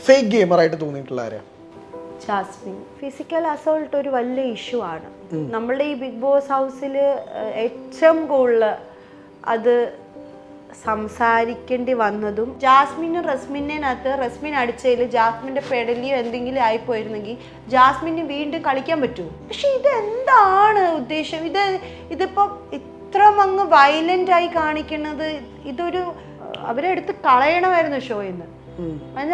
Fake gamer ആയിട്ട് തോന്നിയിട്ടുള്ള ആരാ? ജാസ്മിൻ. ഫിസിക്കൽ അസോൾട്ട് ഒരു വലിയ ഇഷ്യൂ ആണ് നമ്മളുടെ ഈ ബിഗ് ബോസ് ഹൗസിൽ. ഏറ്റവും കൂടുതൽ അത് സംസാരിക്കേണ്ടി വന്നതും ജാസ്മിനും റസ്മിനകത്ത് റസ്മിൻ അടിച്ചതിൽ ജാസ്മിൻ്റെ പെടലിയോ എന്തെങ്കിലും ആയിപ്പോയിരുന്നെങ്കിൽ ജാസ്മിന് വീണ്ടും കളിക്കാൻ പറ്റുമോ? പക്ഷെ ഇത് എന്താണ് ഉദ്ദേശം? ഇതിപ്പോൾ ഇത്ര അങ്ങ് വയലൻ്റ് ആയി കാണിക്കുന്നത് ഇതൊരു അവരെ എടുത്ത് കളയണമായിരുന്നു ഷോയിൽ നിന്ന്.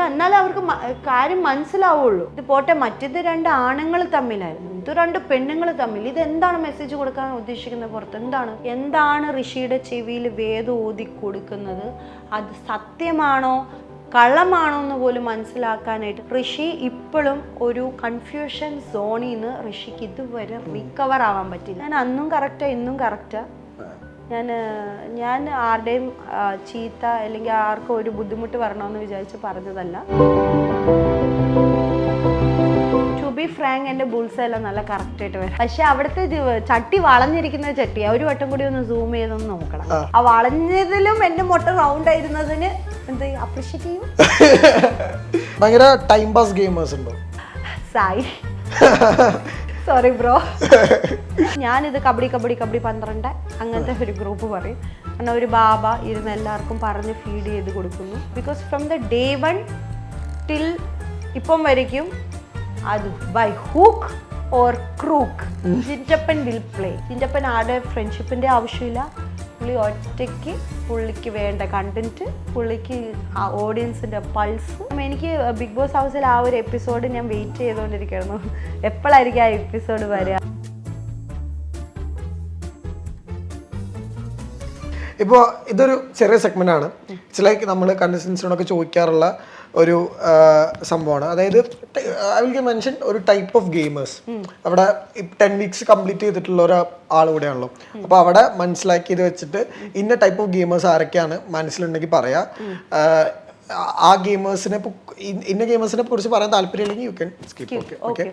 എന്നാലേ അവർക്ക് കാര്യം മനസ്സിലാവുള്ളൂ. ഇത് പോട്ടെ, മറ്റേത് 2 ആണുങ്ങൾ തമ്മിലായിരുന്നു, ഇത് 2 പെണ്ണുങ്ങൾ തമ്മിൽ. ഇതെന്താണ് മെസ്സേജ് കൊടുക്കാൻ ഉദ്ദേശിക്കുന്നത്? പുറത്ത് എന്താണ് ഋഷിയുടെ ചെവിയിൽ വേദം ഓതി കൊടുക്കുന്നത്? അത് സത്യമാണോ കള്ളമാണോ എന്ന് പോലും മനസ്സിലാക്കാനായിട്ട് ഋഷി ഇപ്പോഴും ഒരു കൺഫ്യൂഷൻ സോണിൽ നിന്ന് ഋഷിക്ക് ഇതുവരെ റിക്കവർ ആവാൻ പറ്റില്ല. ഞാൻ അന്നും കറക്റ്റാ ഇന്നും കറക്റ്റാ. ഞാൻ ആരുടെയും ചീത്ത അല്ലെങ്കിൽ ആർക്കും ഒരു ബുദ്ധിമുട്ട് വരണമെന്ന് വിചാരിച്ച് പറഞ്ഞതല്ല. ടു ബി ഫ്രാങ്ക്, എൻ്റെ ബുൾസ് എല്ലാം നല്ല കറക്റ്റായിട്ട് വരും. പക്ഷെ അവിടുത്തെ ചട്ടി വളഞ്ഞിരിക്കുന്ന ചട്ടിയാ. ഒരു വട്ടം കൂടി ഒന്ന് സൂം ചെയ്തൊന്ന് നോക്കണം. ആ വളഞ്ഞതിലും എൻ്റെ മുട്ട റൗണ്ട് ആയിരുന്നതിന് എന്ത് അപ്രീഷിയേറ്റ് ചെയ്യും. ഭയങ്കര ടൈം പാസ് ഗെയിമേഴ്സ് ഉണ്ടോ? Sai sorry bro. ഞാനിത് കബഡി 12 അങ്ങനത്തെ ഒരു ഗ്രൂപ്പ് പറയും. കാരണം ഒരു ബാബ ഇരുന്ന് എല്ലാവർക്കും പറഞ്ഞ് ഫീഡ് ചെയ്ത് കൊടുക്കുന്നു. Because from the day 1 till ഇപ്പം വരയ്ക്കും അത് by hook or crook Chinchappan will play. Chinchappan ആരുടെ ഫ്രണ്ട്ഷിപ്പിൻ്റെ ആവശ്യമില്ല. പുള്ളി ഒറ്റയ്ക്ക് പുള്ളിക്ക് വേണ്ട കണ്ടന്റ്, പുള്ളിക്ക് ഓഡിയൻസിൻ്റെ പൾസ്. എനിക്ക് ബിഗ് ബോസ് ഹൗസിൽ ആ ഒരു എപ്പിസോഡ് ഞാൻ വെയിറ്റ് ചെയ്തുകൊണ്ടിരിക്കുന്നു. എപ്പോഴായിരിക്കും ആ എപ്പിസോഡ് വരിക? ഇപ്പോൾ ഇതൊരു ചെറിയ സെഗ്മെന്റ് ആണ്. ഇറ്റ്സ് ലൈക്ക് നമ്മൾ കണ്ടസ്റ്റൻസിനോടൊക്കെ ചോദിക്കാറുള്ള ഒരു സംഭവമാണ്. അതായത് ഐ വിൽ മെൻഷൻ ഒരു ടൈപ്പ് ഓഫ് ഗെയിമേഴ്സ്. അവിടെ 10 വീക്സ് കംപ്ലീറ്റ് ചെയ്തിട്ടുള്ള ഒരാൾ കൂടെയാണല്ലോ. അപ്പോൾ അവിടെ മനസ്സിലാക്കിയത് വെച്ചിട്ട് ഇന്ന ടൈപ്പ് ഓഫ് ഗെയിമേഴ്സ് ആരൊക്കെയാണ് മനസ്സിലുണ്ടെങ്കിൽ പറയാ. ആ ഗെയിമേഴ്സിനെ ഇന്ന ഗെയിമേഴ്സിനെ കുറിച്ച് പറയാൻ താല്പര്യമില്ലെങ്കിൽ you can skip. Okay.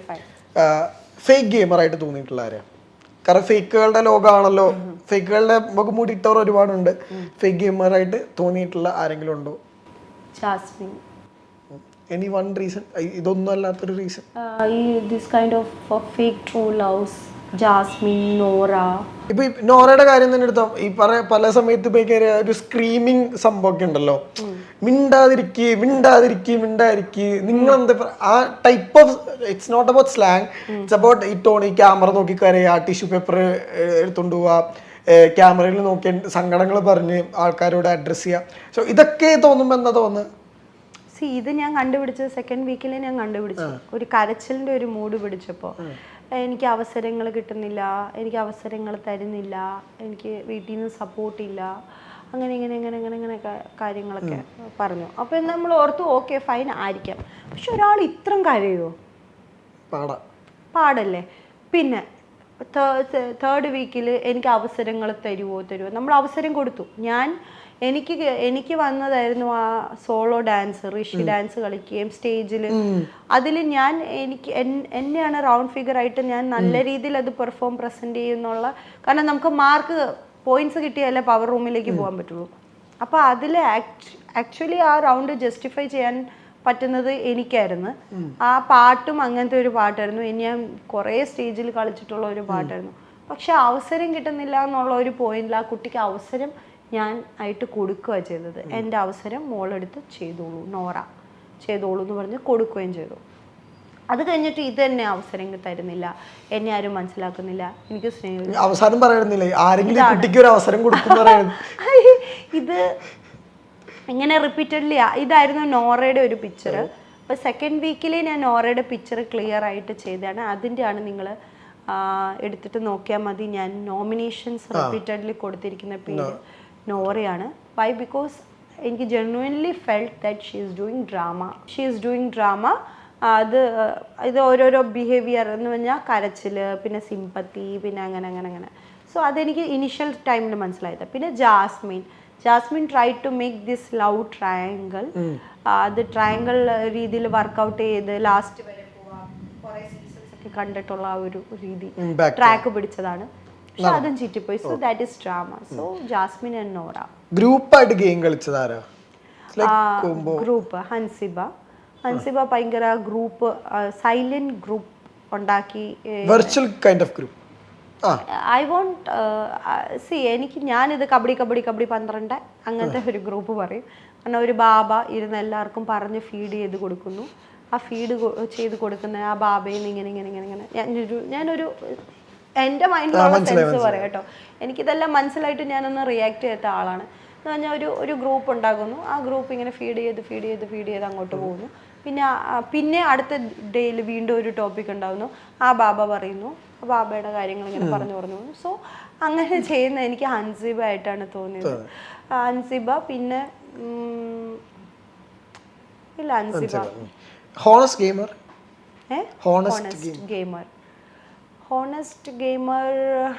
Fake gamer ആയിട്ട് തോന്നിയിട്ടുള്ള ആരാ? കാരണം ഫേക്കുകളുടെ ലോകമാണല്ലോ. ഫേക്കുകളുടെ മുഖം മൂടിയിട്ടവർ ഒരുപാടുണ്ട്. ഫേക്ക് ഗെയിമർ ആയിട്ട് തോന്നിയിട്ടുള്ള ആരെങ്കിലും ഉണ്ടോ? ജാസ്മിൻ. Any one reason? ഇതൊന്നും അല്ലാത്തൊരു reason? This kind of fake true loves. Jasmine, Nora. ഇപ്പൊ നോറയുടെ കാര്യം തന്നെ എടുത്തോ. ഈ പല സമയത്ത് ഒരു സ്ക്രീമിങ് സംഭവമൊക്കെ ഉണ്ടല്ലോ. മിണ്ടാതിരിക്കുക. നിങ്ങളെന്താ ആ type of, it's not about slang, it's about ഈ ടോൺ. ഈ ക്യാമറ നോക്കി കരയുക, ടിഷ്യൂ പേപ്പർ എടുത്തോണ്ട് പോവുക, ക്യാമറയിൽ നോക്കി സങ്കടങ്ങൾ പറഞ്ഞ് ആൾക്കാരോട് അഡ്രസ് ചെയ്യുക. സോ ഇതൊക്കെ തോന്നുമ്പോൾ എന്താ തോന്നുന്നത്? ഇത് ഞാൻ കണ്ടുപിടിച്ചത് 2nd വീക്കിൽ ഞാൻ കണ്ടുപിടിച്ചു. ഒരു കരച്ചിലിൻ്റെ ഒരു മൂഡ് പിടിച്ചപ്പോൾ എനിക്ക് അവസരങ്ങൾ കിട്ടുന്നില്ല, എനിക്ക് അവസരങ്ങൾ തരുന്നില്ല, എനിക്ക് വീട്ടിൽ നിന്ന് സപ്പോർട്ടില്ല, അങ്ങനെ കാര്യങ്ങളൊക്കെ പറഞ്ഞു. അപ്പോൾ നമ്മൾ ഓർത്തു ഓക്കെ ഫൈൻ ആയിരിക്കാം. പക്ഷെ ഒരാൾ ഇത്രയും കരയുമോ? പാടല്ലേ. പിന്നെ 3rd വീക്കിൽ എനിക്ക് അവസരങ്ങൾ തരുമോ? നമ്മൾ അവസരം കൊടുത്തു. എനിക്ക് വന്നതായിരുന്നു ആ സോളോ ഡാൻസ്, ഋഷി ഡാൻസ് കളിക്കുകയും സ്റ്റേജിൽ. അതിൽ എന്നെയാണ് റൗണ്ട് ഫിഗർ ആയിട്ട് ഞാൻ നല്ല രീതിയിൽ അത് പ്രസന്റ് ചെയ്യുന്നുള്ള. കാരണം നമുക്ക് പോയിന്റ്സ് കിട്ടിയാലേ പവർ റൂമിലേക്ക് പോകാൻ പറ്റുള്ളൂ. അപ്പോൾ അതിൽ ആക്ച്വലി ആ റൗണ്ട് ജസ്റ്റിഫൈ ചെയ്യാൻ പറ്റുന്നത് എനിക്കായിരുന്നു. ആ പാട്ടും അങ്ങനത്തെ ഒരു പാട്ടായിരുന്നു. ഞാൻ കുറേ സ്റ്റേജിൽ കളിച്ചിട്ടുള്ള ഒരു പാട്ടായിരുന്നു. പക്ഷെ അവസരം കിട്ടുന്നില്ല എന്നുള്ള ഒരു പോയിന്റിൽ ആ കുട്ടിക്ക് അവസരം ഞാൻ ആയിട്ട് കൊടുക്കുകയാണ് ചെയ്തത്. എൻ്റെ അവസരം മോളെടുത്ത് ചെയ്തോളൂ, നോറ ചെയ്തോളൂ എന്ന് പറഞ്ഞ് കൊടുക്കുകയും ചെയ്തു. അത് കഴിഞ്ഞിട്ട് ഇത് തന്നെ അവസരം തരുന്നില്ല, എന്നെ ആരും മനസ്സിലാക്കുന്നില്ല, എനിക്ക് സ്നേഹം അവസാനം പറയുന്നില്ലേ ആരെങ്കിലും കുട്ടിക്ക് ഒരു അവസരം കൊടുക്കുന്നു. ഇത് ഇങ്ങനെ റിപ്പീറ്റഡ്ലി ഇതായിരുന്നു നോറയുടെ ഒരു പിക്ചർ. അപ്പോൾ 2nd വീക്കിൽ ഞാൻ നോറയുടെ പിക്ചർ ക്ലിയർ ആയിട്ട് ചെയ്തതാണ്. അതിൻ്റെയാണ് നിങ്ങൾ എടുത്തിട്ട് നോക്കിയാൽ മതി. ഞാൻ നോമിനേഷൻസ് റിപ്പീറ്റഡ്ലി കൊടുത്തിരിക്കുന്ന പേര് നോറയാണ്. വൈ? ബിക്കോസ് എനിക്ക് genuinely felt that she is doing drama. ഇത് ഓരോരോ ബിഹേവിയർ എന്ന് പറഞ്ഞാൽ കരച്ചിൽ, പിന്നെ സിമ്പത്തി, പിന്നെ അങ്ങനെ. സോ അതെനിക്ക് ഇനിഷ്യൽ ടൈമിൽ മനസ്സിലായത്. പിന്നെ Jasmine try to make this love triangle. അത് ട്രയാങ്കിൾ രീതിയിൽ വർക്കൗട്ട് ചെയ്ത് ലാസ്റ്റ് വരെ പോവാം. കുറേ സീസൺസ് ഒക്കെ കണ്ടിട്ടുള്ള ആ ഒരു രീതി ട്രാക്ക് പിടിച്ചതാണ്. പക്ഷെ അതും ചീറ്റിപ്പോയി. So that is drama. So Jasmine and Nora. ഗ്രൂപ്പായിട്ട് ഗെയിം കളിച്ചതാരാ? ഗ്രൂപ്പ് ഹൻസിബ, അൻസിബ ഭയങ്കര ഗ്രൂപ്പ് സൈലന്റ് ഗ്രൂപ്പ് ഉണ്ടാക്കി. Virtual kind of group. I won't എനിക്ക് ഞാനിത് കബഡി 12 അങ്ങനത്തെ ഒരു ഗ്രൂപ്പ് പറയും. കാരണം ഒരു ബാബ ഇരുന്ന് എല്ലാവർക്കും പറഞ്ഞ് ഫീഡ് ചെയ്ത് കൊടുക്കുന്നു. ആ ഫീഡ് ചെയ്ത് കൊടുക്കുന്ന ആ ബാബയിൽ നിന്ന് ഇങ്ങനെ ഞാനൊരു എൻ്റെ മൈൻഡിലുള്ള സെൻസ് പറയാം കേട്ടോ. എനിക്കിതെല്ലാം മനസ്സിലായിട്ട് ഞാനൊന്ന് റിയാക്ട് ചെയ്യാത്ത ആളാണ്. എന്ന് പറഞ്ഞാൽ ഒരു ഗ്രൂപ്പ് ഉണ്ടാകുന്നു. ആ ഗ്രൂപ്പ് ഇങ്ങനെ ഫീഡ് ചെയ്ത് അങ്ങോട്ട് പോകുന്നു. പിന്നെ അടുത്ത ഡേയിൽ വീണ്ടും ഒരു ടോപ്പിക് ഉണ്ടാകുന്നു. ആ ബാബ പറയുന്നു, ആ ബാബയുടെ കാര്യങ്ങൾ ഇങ്ങനെ പറഞ്ഞു പോകുന്നു. സോ അങ്ങനെ ചെയ്യുന്ന എനിക്ക് അൻസിബ ആയിട്ടാണ് തോന്നിയത്. അൻസിബ പിന്നെ ഇല്ല Ansiba honest gamer. Honest gamer,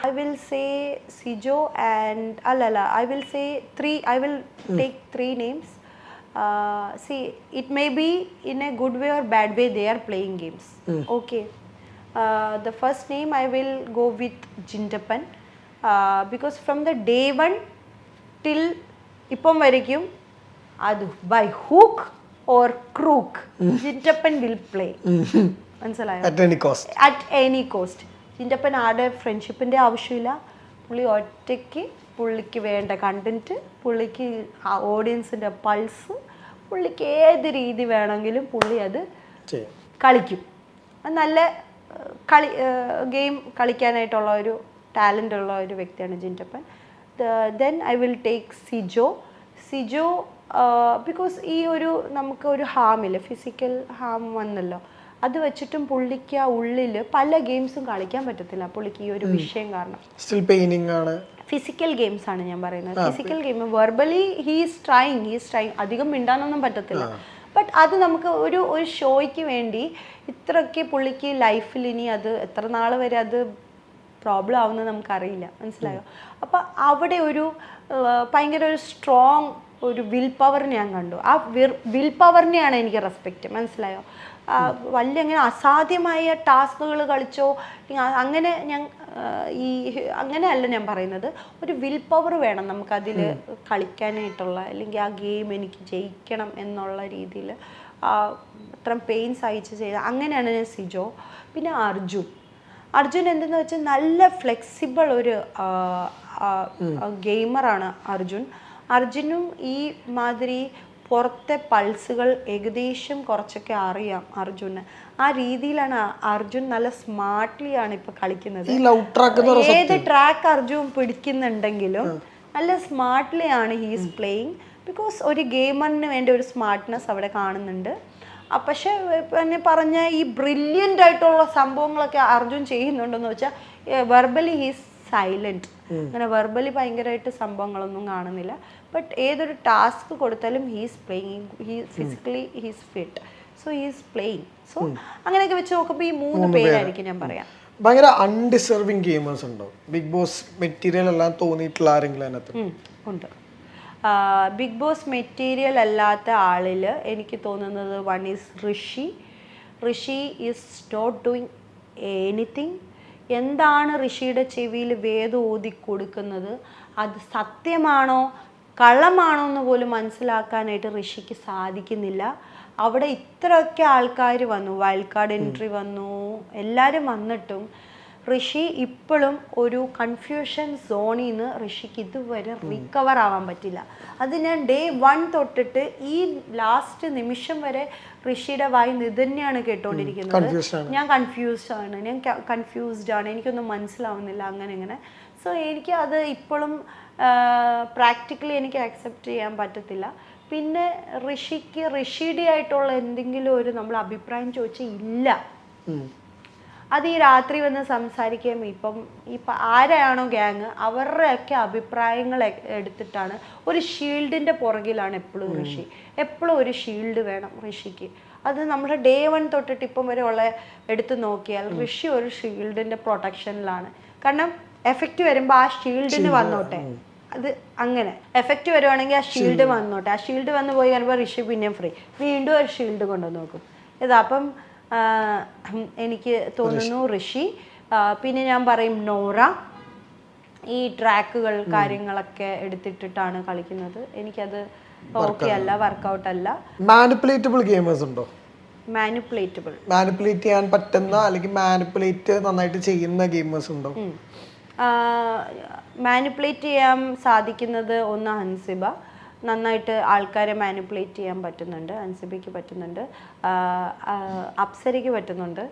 I will say Sijo and I will say I will take 3 names. See, it may be in a good way or bad way they are playing games. Okay. The first name I will go with Jintapan, because from the day 1 till ippom varikkum adu by hook or crook Jintapan will play. മനസ്സിലായോ? At any cost. ജിൻ്റപ്പൻ ആരുടെ ഫ്രണ്ട്ഷിപ്പിൻ്റെ ആവശ്യമില്ല. പുള്ളി ഒറ്റയ്ക്ക് പുള്ളിക്ക് വേണ്ട content, പുള്ളിക്ക് ഓഡിയൻസിൻ്റെ പൾസ്, പുള്ളിക്ക് ഏത് രീതി വേണമെങ്കിലും പുള്ളി അത് കളിക്കും. നല്ല ഗെയിം കളിക്കാനായിട്ടുള്ള ഒരു ടാലൻ്റ് ഉള്ള ഒരു വ്യക്തിയാണ് Jintappan. Then I will take Sijo because ഈ നമുക്ക് ഒരു ഹാമില്ല, ഫിസിക്കൽ ഹാം വന്നല്ലോ. അത് വെച്ചിട്ടും പുള്ളിക്ക് ആ ഉള്ളിൽ പല ഗെയിംസും കളിക്കാൻ പറ്റത്തില്ല പുള്ളിക്ക് ഈ ഒരു വിഷയം കാരണം. സ്റ്റിൽ പെയിനിങ് ആണ്. ഫിസിക്കൽ ഗെയിംസ് ആണ് ഞാൻ പറയുന്നത്. Physical game verbally he's trying അധികം മിണ്ടാനൊന്നും പറ്റത്തില്ല. ബട്ട് അത് നമുക്ക് ഒരു ഷോയ്ക്ക് വേണ്ടി ഇത്രയൊക്കെ പുള്ളിക്ക് ലൈഫിൽ ഇനി അത് എത്ര നാൾ വരെ അത് പ്രോബ്ലം ആവുന്നത് നമുക്കറിയില്ല. മനസ്സിലായോ? അപ്പം അവിടെ ഭയങ്കര ഒരു സ്ട്രോങ് ഒരു വിൽ പവർ ഞാൻ കണ്ടു. ആ വിൽ പവറിനെയാണ് എനിക്ക് റെസ്പെക്റ്റ്. മനസ്സിലായോ? വലിയ അങ്ങനെ അസാധ്യമായ ടാസ്കുകൾ കളിച്ചോ അങ്ങനെ അങ്ങനെയല്ല ഞാൻ പറയുന്നത്. ഒരു വിൽ പവർ വേണം നമുക്കതിൽ കളിക്കാനായിട്ടുള്ള, അല്ലെങ്കിൽ ആ ഗെയിം എനിക്ക് ജയിക്കണം എന്നുള്ള രീതിയിൽ അത്രയും പെയിൻ സഹിച്ച് ചെയ്ത അങ്ങനെയാണ് ഞാൻ സിജോ. പിന്നെ അർജുൻ എന്തെന്ന് വെച്ചാൽ നല്ല ഫ്ലെക്സിബിൾ ഒരു ഗെയിമറാണ് അർജുനും ഈ മാതിരി പുറത്തെ പൾസുകൾ ഏകദേശം കുറച്ചൊക്കെ അറിയാം അർജുന്. ആ രീതിയിലാണ് അർജുൻ നല്ല സ്മാർട്ട്ലി ആണ് ഇപ്പൊ കളിക്കുന്നത്. ഏത് ട്രാക്ക് അർജുൻ പിടിക്കുന്നുണ്ടെങ്കിലും നല്ല സ്മാർട്ട്ലി ആണ് ഹീസ് പ്ലേയിങ്. ബിക്കോസ് ഒരു ഗെയിമറിന് വേണ്ട ഒരു സ്മാർട്ട്നെസ് അവിടെ കാണുന്നുണ്ട്. പക്ഷെ പിന്നെ പറഞ്ഞ ഈ ബ്രില്യൻ്റ് ആയിട്ടുള്ള സംഭവങ്ങളൊക്കെ അർജുൻ ചെയ്യുന്നുണ്ടെന്ന് വെച്ചാൽ വെർബലി ഹീസ് സൈലന്റ്. അങ്ങനെ വെർബലി ഭയങ്കരമായിട്ട് സംഭവങ്ങളൊന്നും കാണുന്നില്ല. ബട്ട് ഏതൊരു ടാസ്ക് കൊടുത്താലും he's playing, physically he's fit, so he's playing. So അങ്ങനെയൊക്കെ വെച്ച് നോക്കുമ്പോൾ ഈ 3 പേരായിരിക്കും ഞാൻ പറയാം. ഭയങ്കര അൺഡിസർവിങ് ഗെയിമേഴ്സ് ഉണ്ടോ? ബിഗ് ബോസ് മെറ്റീരിയൽ എല്ലാം തോന്നിയിട്ടുള്ള ആരെങ്കിലും അതിനകത്ത് ഉണ്ട്? ബിഗ് ബോസ് മെറ്റീരിയൽ അല്ലാത്ത ആളിൽ എനിക്ക് തോന്നുന്നത് one is Rishi is not doing anything. എന്താണ് ഋഷിയുടെ ചെവിയിൽ വേദം ഓതി കൊടുക്കുന്നത്, അത് സത്യമാണോ കള്ളമാണോ എന്ന് പോലും മനസ്സിലാക്കാനായിട്ട് ഋഷിക്ക് സാധിക്കുന്നില്ല. അവിടെ ഇത്രയൊക്കെ ആൾക്കാർ വന്നു, വൈൽഡ് കാർഡ് എൻട്രി വന്നു, എല്ലാവരും വന്നിട്ടും ഋഷി ഇപ്പോഴും ഒരു കൺഫ്യൂഷൻ സോണിൽ നിന്ന് ഋഷിക്ക് ഇതുവരെ റിക്കവർ ആവാൻ പറ്റില്ല. അത് ഞാൻ ഡേ 1 തൊട്ടിട്ട് ഈ ലാസ്റ്റ് നിമിഷം വരെ ഋഷിയുടെ വായിന്ന് ഇത് തന്നെയാണ് കേട്ടോണ്ടിരിക്കുന്നത്. ഞാൻ കൺഫ്യൂസ്ഡ് ആണ്, എനിക്കൊന്നും മനസ്സിലാവുന്നില്ല അങ്ങനെ. സോ എനിക്ക് അത് ഇപ്പോഴും പ്രാക്ടിക്കലി എനിക്ക് അക്സെപ്റ്റ് ചെയ്യാൻ പറ്റത്തില്ല. പിന്നെ ഋഷിയുടെ ആയിട്ടുള്ള എന്തെങ്കിലും നമ്മൾ അഭിപ്രായം ചോദിച്ചാൽ ഇല്ല. അത് ഈ രാത്രി വന്ന് സംസാരിക്കുകയും ഇപ്പം ആരെയാണോ ഗ്യാങ് അവരുടെയൊക്കെ അഭിപ്രായങ്ങൾ എടുത്തിട്ടാണ്. ഒരു ഷീൽഡിൻ്റെ പുറകിലാണ് എപ്പോഴും ഋഷി. എപ്പോഴും ഒരു ഷീൽഡ് വേണം ഋഷിക്ക്. അത് നമ്മുടെ ഡേ 1 തൊട്ടിട്ട് ഇപ്പം വരെ ഉള്ള എടുത്ത് നോക്കിയാൽ ഋഷി ഒരു ഷീൽഡിൻ്റെ പ്രൊട്ടക്ഷനിലാണ്. കാരണം എഫക്റ്റ് വരുമ്പോൾ ആ ഷീൽഡിന് വന്നോട്ടെ, അത് അങ്ങനെ എഫക്റ്റ് വരുവാണെങ്കിൽ ആ ഷീൽഡ് വന്നോട്ടെ. ആ ഷീൽഡ് വന്ന് പോയി കഴിയുമ്പോൾ ഋഷി പിന്നെയും ഫ്രീ, വീണ്ടും ഒരു ഷീൽഡ് കൊണ്ടുവന്ന് നോക്കും. അപ്പം എനിക്ക് തോന്നുന്നു ഋഷി. പിന്നെ ഞാൻ പറയും നോറ. ഈ ട്രാക്കുകൾ കാര്യങ്ങളൊക്കെ എടുത്തിട്ടിട്ടാണ് കളിക്കുന്നത്. എനിക്കത് ഓക്കെ അല്ല, വർക്കൗട്ട് അല്ല. മാനിപ്പുലേറ്റബിൾ ഗെയിമേഴ്സ് ഉണ്ടോ? മാനിപ്പുലേറ്റ് ചെയ്യാൻ പറ്റുന്ന അല്ലെങ്കിൽ മാനിപ്പുലേറ്റ് നന്നായിട്ട് ചെയ്യുന്ന ഗെയിമേഴ്സ് ഉണ്ടോ? മാനിപ്പുലേറ്റ് ചെയ്യാൻ സാധിക്കുന്നത് ഒന്ന് ഹൻസിബ, നന്നായിട്ട് ആൾക്കാരെ മാനിപ്പുലേറ്റ് ചെയ്യാൻ പറ്റുന്നുണ്ട്. ഹൻസിബയ്ക്ക് പറ്റുന്നുണ്ട്, അപ്സരയ്ക്ക് പറ്റുന്നുണ്ട്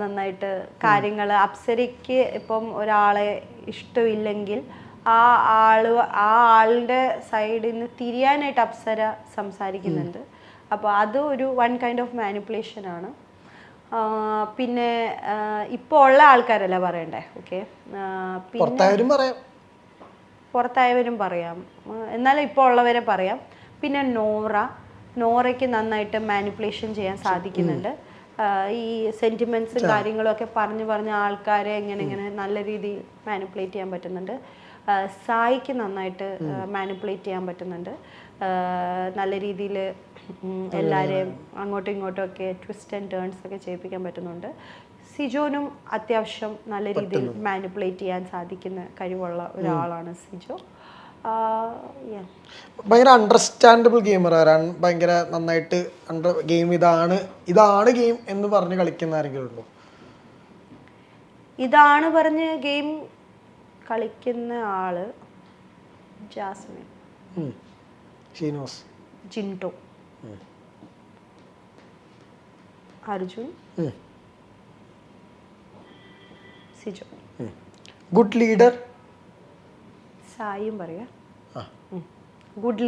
നന്നായിട്ട് കാര്യങ്ങൾ. അപ്സരയ്ക്ക് ഇപ്പം ഒരാളെ ഇഷ്ടമില്ലെങ്കിൽ ആ ആളുടെ സൈഡിൽ നിന്ന് തിരിയാനായിട്ട് അപ്സര സംസാരിക്കുന്നുണ്ട്. അപ്പോൾ അത് ഒരു വൺ കൈൻഡ് ഓഫ് മാനിപ്പുലേഷൻ ആണ്. പിന്നെ ഇപ്പോൾ ഉള്ള ആൾക്കാരല്ല പറയണ്ടേ, ഓക്കെ, പുറത്തായവരും പറയാം, എന്നാലും ഇപ്പോൾ ഉള്ളവരെ പറയാം. പിന്നെ നോറയ്ക്ക് നന്നായിട്ട് മാനിപ്പുലേഷൻ ചെയ്യാൻ സാധിക്കുന്നുണ്ട്. ഈ സെന്റിമെന്റ്സും കാര്യങ്ങളും ഒക്കെ പറഞ്ഞ് ആൾക്കാരെ എങ്ങനെ നല്ല രീതിയിൽ മാനിപ്പുലേറ്റ് ചെയ്യാൻ പറ്റുന്നുണ്ട്. സായിക്ക് നന്നായിട്ട് മാനിപ്പുലേറ്റ് ചെയ്യാൻ പറ്റുന്നുണ്ട്. നല്ല രീതിയിൽ എല്ലാവരെയും അങ്ങോട്ടും ഇങ്ങോട്ടും ഒക്കെ ട്വിസ്റ്റ് ആൻഡ് ടേൺസ് ഒക്കെ ചെയ്യിപ്പിക്കാൻ പറ്റുന്നുണ്ട്. സിജോനും അത്യാവശ്യം നല്ല രീതിയിൽ മാനിപ്പുലേറ്റ് ചെയ്യാൻ സാധിക്കുന്ന കഴിവുള്ള ഒരാളാണ് സിജോ. ഭയങ്കര അണ്ടർസ്റ്റാൻഡബിൾ ഗെയിമർ ആരാണ്? ഭയങ്കര നന്നായിട്ട് ഗെയിം ഇതാണ് ഗെയിം എന്ന് പറഞ്ഞ് കളിക്കുന്ന ആരെങ്കിലും ഉണ്ടോ? ഇതാണ് പറഞ്ഞ് ഗെയിം കളിക്കുന്ന ആള് ജാസ്മിൻ, ഷീനോസ്, ജിൻടോ, അർജുൻ, സിജോ. ഗുഡ് ലീഡർ സായും പറയാ. Good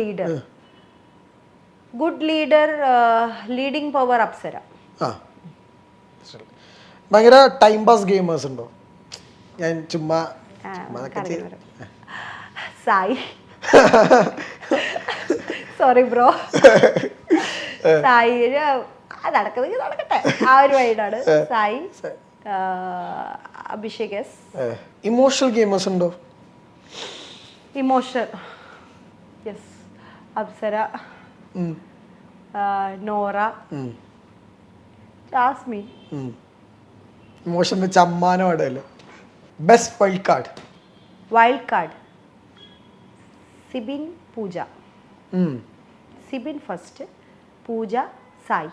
leader leading power Apsara. ഭയങ്കര ടൈം പാസ് ഗെയിമേഴ്സ് ഉണ്ടോ? ഞാൻ ചുമ്മാ സായി, സോറി ബ്രോ, സായി നടക്കട്ടെ ആ ഒരു വൈഡാണ് സായി. അഭിഷേക്. ഇമോഷണൽ ഗെയിമേഴ്സ് ഉണ്ടോ? Emotion, yes, Apsara, Nora, Jasmine. Emotion വെച്ച് അമ്മാനം അടയല്ലോ. Best wild card Sibin, Pooja. Sibin first, Pooja, Sai.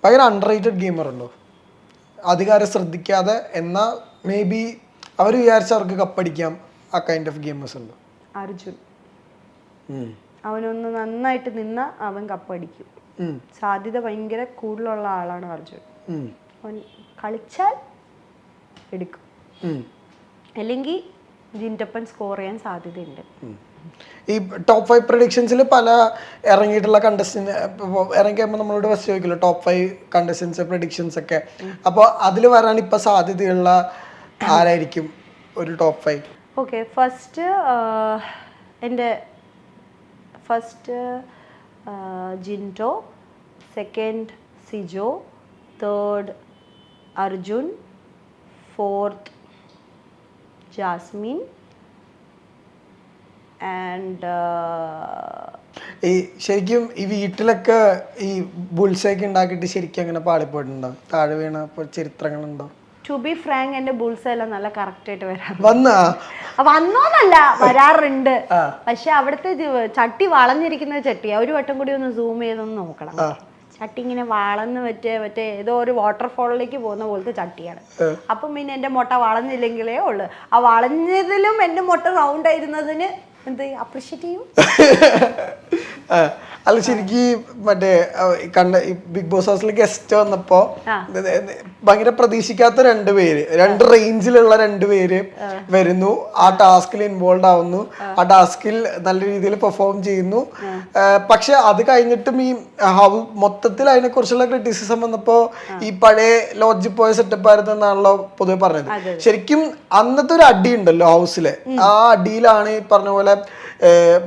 ഭയങ്കര അണ്ടർറേറ്റഡ് ഗെയിമർ ഉണ്ടോ? അധികാരം ശ്രദ്ധിക്കാതെ എന്നാ മേ ബി അവർ വിചാരിച്ച അവർക്ക് കപ്പടിക്കാം, ആ കൈൻഡ് ഓഫ് ഗെയിമേഴ്സ് ഉണ്ടോ? അർജുൻ, അവനൊന്ന് നന്നായിട്ട് നിന്ന അവൻ കപ്പടിക്കും. സാധ്യത ഭയങ്കര കൂടുതലുള്ള ആളാണ് അർജുൻ. അവൻ കളിച്ചാൽ എടുക്കും, അല്ലെങ്കിൽ ജിൻറ്റപ്പൻ സ്കോർ ചെയ്യാൻ സാധ്യതയുണ്ട്. ഈ ടോപ്പ് 5 പ്രഡിക്ഷൻസിൽ പല ഇറങ്ങിയിട്ടുള്ള ഇറങ്ങിയപ്പോൾ നമ്മളോട് ഫസ്റ്റ് ചോദിക്കുമല്ലോ ടോപ്പ് 5 കണ്ടസ്റ്റൻസ് പ്രഡിക്ഷൻസ് ഒക്കെ. അപ്പോൾ അതിൽ വരാൻ ഇപ്പം സാധ്യതയുള്ള ആരായിരിക്കും ഒരു ടോപ്പ് 5? ഓക്കെ, എൻ്റെ first Jinto, second Sijo, third Arjun, fourth Jasmine and ഈ ശരിക്കും ഈ വീട്ടിലൊക്കെ ഈ ബുൾസൊക്കെ ഉണ്ടാക്കിയിട്ട് ശരിക്കും അങ്ങനെ പാളിപ്പോയിട്ടുണ്ടോ? താഴെ വീണ ചരിത്രങ്ങളുണ്ടോ? ടു ബി ഫ്രാങ്ക് എന്റെ ബുൾസ് എല്ലാം നല്ല കറക്റ്റ് ആയിട്ട് വന്നോന്നല്ല വരാറുണ്ട്. പക്ഷെ അവിടുത്തെ ചട്ടി വളഞ്ഞിരിക്കുന്ന ചട്ടിയാ. ഒരു വട്ടം കൂടി ഒന്ന് സൂം ചെയ്തൊന്ന് നോക്കണം. ചട്ടി ഇങ്ങനെ വളർന്ന് മറ്റേ ഏതോ ഒരു വാട്ടർഫോളിലേക്ക് പോകുന്ന പോലത്തെ ചട്ടിയാണ്. അപ്പം പിന്നെ എന്റെ മുട്ട വളഞ്ഞില്ലെങ്കിലേ ഉള്ളു. ആ വളഞ്ഞതിലും എന്റെ മുട്ട റൗണ്ട് ആയിരുന്നതിന് എന്ത് അപ്രീഷിയേറ്റ് ചെയ്യും. അല്ല ശരിക്കും മറ്റേ ബിഗ് ബോസ് ഹൗസിൽ ഗസ്റ്റ് വന്നപ്പോ ഭയങ്കര പ്രതീക്ഷിക്കാത്ത 2 പേര്, 2 റേഞ്ചിലുള്ള 2 പേര് വരുന്നു, ആ ടാസ്കിൽ ഇൻവോൾവ് ആവുന്നു, ആ ടാസ്കിൽ നല്ല രീതിയിൽ പെർഫോം ചെയ്യുന്നു. പക്ഷെ അത് കഴിഞ്ഞിട്ടും ഈ മൊത്തത്തിൽ അതിനെ കുറിച്ചുള്ള ക്രിറ്റിസിസം വന്നപ്പോ ഈ പഴയ ലോഡ്ജിൽ പോയ സെറ്റപ്പ് ആയിരുന്നു എന്നാണല്ലോ പൊതുവെ പറഞ്ഞത്. ശരിക്കും അന്നത്തെ ഒരു അടി ഉണ്ടല്ലോ ഹൗസിലെ, ആ അടിയിലാണ് ഈ പറഞ്ഞ പോലെ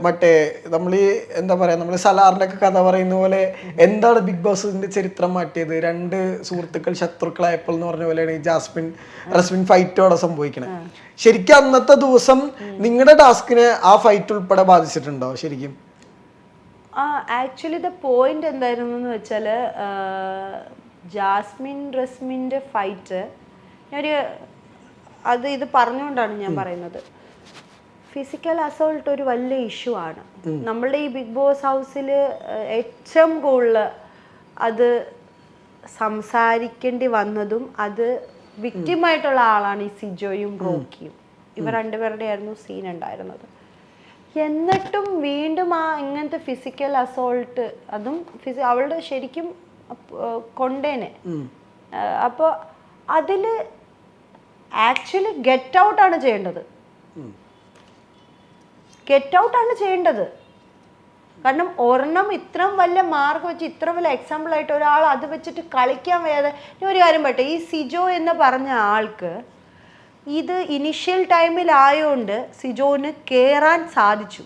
മറ്റേ നമ്മൾ ഈ എന്താ പറയാ, നമ്മള് സലാറിന്റെ ഒക്കെ കഥ പറയുന്ന പോലെ എന്താണ് ബിഗ് ബോസിന്റെ ചരിത്രം മാറ്റിയത്? 2 സുഹൃത്തുക്കൾ ശത്രുക്കളായപ്പോൾ എന്ന് പറഞ്ഞ പോലെയാണ് ഈ റസ്മിൻ ഫൈറ്റോടെ സംഭവിക്കണേ. ശരിക്കും അന്നത്തെ ദിവസം നിങ്ങളുടെ ടാസ്കിനെ ആ ഫൈറ്റ് ഉൾപ്പെടെ ബാധിച്ചിട്ടുണ്ടോ ശരിക്കും? ആക്ച്വലി ദ പോയിന്റ് എന്തായിരുന്നു വെച്ചാല്, റസ്മിന്റെ ഫൈറ്റ് ഇത് പറഞ്ഞുകൊണ്ടാണ് ഞാൻ പറയുന്നത്. ഫിസിക്കൽ അസോൾട്ട് ഒരു വലിയ ഇഷ്യൂ ആണ്. നമ്മളുടെ ഈ ബിഗ് ബോസ് ഹൗസിൽ ഏറ്റവും കൂടുതൽ അത് സംസാരിക്കേണ്ടി വന്നതും അത് വിക്റ്റിമായിട്ടുള്ള ആളാണ് ഈ സിജോയും റോക്കിയും. ഇവർ രണ്ടുപേരുടെ ആയിരുന്നു സീൻ ഉണ്ടായിരുന്നത്. എന്നിട്ടും വീണ്ടും ആ ഇങ്ങനത്തെ ഫിസിക്കൽ അസോൾട്ട്, അതും അവളുടെ ശരിക്കും കൊണ്ടേനെ. അപ്പോൾ അതിൽ ആക്ച്വലി ഗെറ്റ് ഔട്ടാണ് ചെയ്യേണ്ടത്. ഗെറ്റ് ഔട്ടാണ് ചെയ്യേണ്ടത്. കാരണം ഒരെണ്ണം ഇത്രയും വലിയ മാർക്ക് വെച്ച് ഇത്ര വലിയ എക്സാമ്പിൾ ആയിട്ട് ഒരാൾ അത് വെച്ചിട്ട് കളിക്കാൻ വയ്യാതെ. ഞാൻ ഒരു കാര്യം പറയട്ടെ, ഈ സിജോ എന്ന് പറഞ്ഞ ആൾക്ക് ഇത് ഇനിഷ്യൽ ടൈമിലായോണ്ട് സിജോന് കയറാൻ സാധിച്ചു.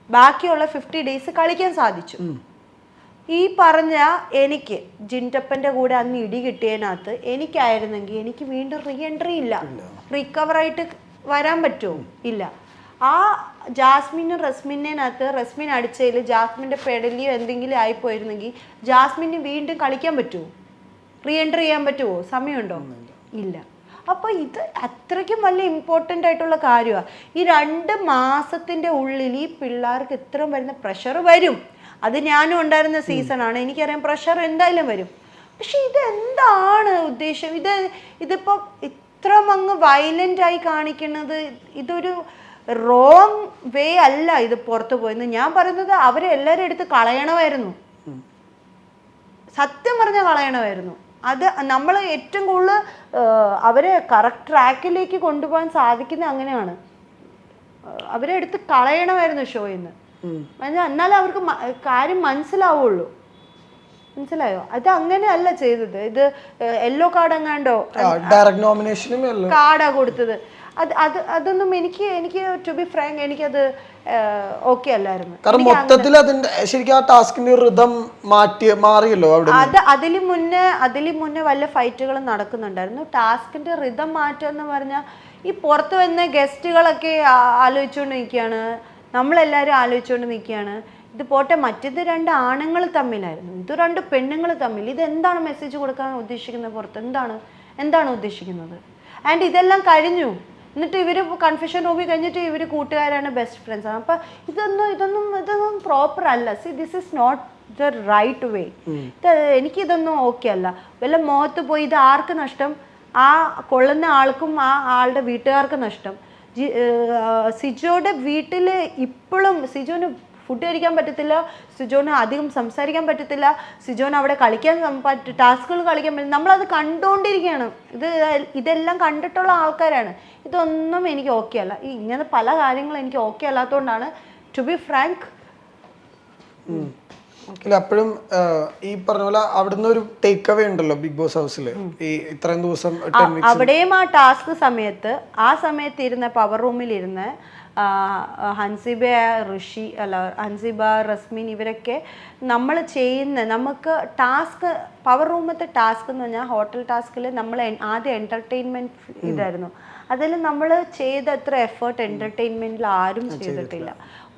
ബാക്കിയുള്ള 50 days കളിക്കാൻ സാധിച്ചു. ഈ പറഞ്ഞ എനിക്ക് ജിൻറ്റപ്പൻ്റെ കൂടെ അന്ന് ഇടി കിട്ടിയതിനകത്ത് എനിക്കായിരുന്നെങ്കിൽ എനിക്ക് വീണ്ടും റീ എൻട്രി ഇല്ല. റിക്കവറായിട്ട് വരാൻ പറ്റുമോ? ഇല്ല. ആ ജാസ്മിനും റസ്മിനകത്ത് റസ്മിൻ അടിച്ചതിൽ ജാസ്മിൻ്റെ പെടലിയോ എന്തെങ്കിലും ആയിപ്പോയിരുന്നെങ്കിൽ ജാസ്മിന് വീണ്ടും കളിക്കാൻ പറ്റുമോ? റീ എൻട്രി ചെയ്യാൻ പറ്റുമോ? സമയമുണ്ടോ? ഇല്ല. അപ്പോൾ ഇത് അത്രയ്ക്കും വലിയ ഇമ്പോർട്ടൻ്റ് ആയിട്ടുള്ള കാര്യമാണ്. ഈ 2 മാസത്തിൻ്റെ ഉള്ളിൽ ഈ പിള്ളേർക്ക് ഇത്രയും വരുന്ന പ്രഷർ വരും. അത് ഞാനും ഉണ്ടായിരുന്ന സീസണാണ്, എനിക്കറിയാം പ്രഷർ എന്തായാലും വരും. പക്ഷെ ഇതെന്താണ് ഉദ്ദേശം? ഇതിപ്പോൾ ഇത്ര അങ്ങ് വയലൻ്റ് ആയി കാണിക്കുന്നത് ഇതൊരു റോങ് വേ അല്ല ഇത് പുറത്തു പോയെന്ന് ഞാൻ പറയുന്നത്. അവരെ എല്ലാവരും എടുത്ത് കളയണമായിരുന്നു, സത്യം പറഞ്ഞാൽ കളയണമായിരുന്നു. അത് നമ്മൾ ഏറ്റവും കൂടുതൽ അവരെ കറക്റ്റ് ട്രാക്കിലേക്ക് കൊണ്ടുപോകാൻ സാധിക്കുന്നത് അങ്ങനെയാണ്. അവരെ എടുത്ത് കളയണമായിരുന്നു ഷോയിൽ നിന്ന്. എന്നാലേ അവർക്ക് കാര്യം മനസ്സിലാവുള്ളൂ. മനസ്സിലായോ? അത് അങ്ങനെയല്ല ചെയ്തത്. ഇത് യെല്ലോ കാർഡ് എങ്ങാണ്ടോ കാർഡാ കൊടുത്തത്. അതൊന്നും എനിക്ക് ടു ബി ഫ്രാങ്ക് എനിക്കത് ഓക്കെ അല്ലായിരുന്നു. കാരണം മൊത്തത്തിൽ അതിന്റെ ശരിക്കും ആ ടാസ്കിന്റെ റിതം മാറിയല്ലോ. അതില് മുന്നേ വല്ല ഫൈറ്റുകളും നടക്കുന്നുണ്ടായിരുന്നു. ടാസ്കിന്റെ റിതം മാറ്റം എന്ന് പറഞ്ഞാൽ ഈ പുറത്ത് വന്ന ഗസ്റ്റുകളൊക്കെ ആലോചിച്ചുകൊണ്ട് നിൽക്കുകയാണ്, നമ്മളെല്ലാവരും ആലോചിച്ചുകൊണ്ട് നിൽക്കുകയാണ്. ഇത് പോട്ടെ, മറ്റേത് 2 ആണുങ്ങൾ തമ്മിലായിരുന്നു, ഇത് 2 പെണ്ണുങ്ങൾ തമ്മിൽ. ഇതെന്താണ് മെസ്സേജ് കൊടുക്കാൻ ഉദ്ദേശിക്കുന്നത്? പുറത്ത് എന്താണ് ഉദ്ദേശിക്കുന്നത്? ആൻഡ് ഇതെല്ലാം കഴിഞ്ഞു. എന്നിട്ട് ഇവർ കൺഫ്യൂഷൻ റൂമിൽ കഴിഞ്ഞിട്ട് ഇവർ കൂട്ടുകാരാണ്, ബെസ്റ്റ് ഫ്രണ്ട്സ് ആണ്. അപ്പം ഇതൊന്നും പ്രോപ്പർ അല്ല. See this is not the right way. എനിക്കിതൊന്നും ഓക്കെ അല്ല. വല്ല മുഖത്ത് പോയി ഇത് ആർക്ക് നഷ്ടം? ആ കൊള്ളുന്ന ആൾക്കും ആ ആളുടെ വീട്ടുകാർക്ക് നഷ്ടം. സിജോയുടെ വീട്ടിൽ ഇപ്പോഴും സിജോന് ഫുഡ് കഴിക്കാൻ പറ്റത്തില്ല, സിജോന് അധികം സംസാരിക്കാൻ പറ്റത്തില്ല, സിജോന് അവിടെ കളിക്കാൻ ടാസ്കുകൾ കളിക്കാൻ പറ്റും. നമ്മളത് കണ്ടുകൊണ്ടിരിക്കുകയാണ്. ഇതെല്ലാം കണ്ടിട്ടുള്ള ആൾക്കാരാണ്. ഇതൊന്നും എനിക്ക് ഓക്കെ അല്ല. ഇങ്ങനെ പല കാര്യങ്ങളും എനിക്ക് ഓക്കെ അല്ലാത്തതുകൊണ്ടാണ് ടു ബി ഫ്രാങ്ക്. അപ്പോഴും ഈ പറഞ്ഞ പോലെ അവിടുന്ന് ഒരു ടേക്ക് അവേ ഉണ്ടല്ലോ ബിഗ് ബോസ് ഹൗസിൽ ഈ ഇത്രയും ദിവസം. അവിടെയും ആ ടാസ്ക് സമയത്ത് ഇരുന്ന പവർ റൂമിൽ ഇരുന്ന് ഹൻസിബ റസ്മിൻ ഇവരൊക്കെ നമുക്ക് ടാസ്ക് പവർ റൂമത്തെ ടാസ്ക് എന്ന് പറഞ്ഞാൽ ഹോട്ടൽ ടാസ്കിൽ നമ്മൾ ആദ്യം എൻ്റർടൈൻമെൻറ്റ് ഇതായിരുന്നു. അതിൽ നമ്മൾ ചെയ്ത അത്ര എഫേർട്ട് എൻ്റർടൈൻമെൻറ്റിൽ ആരും ചെയ്തിട്ടില്ല.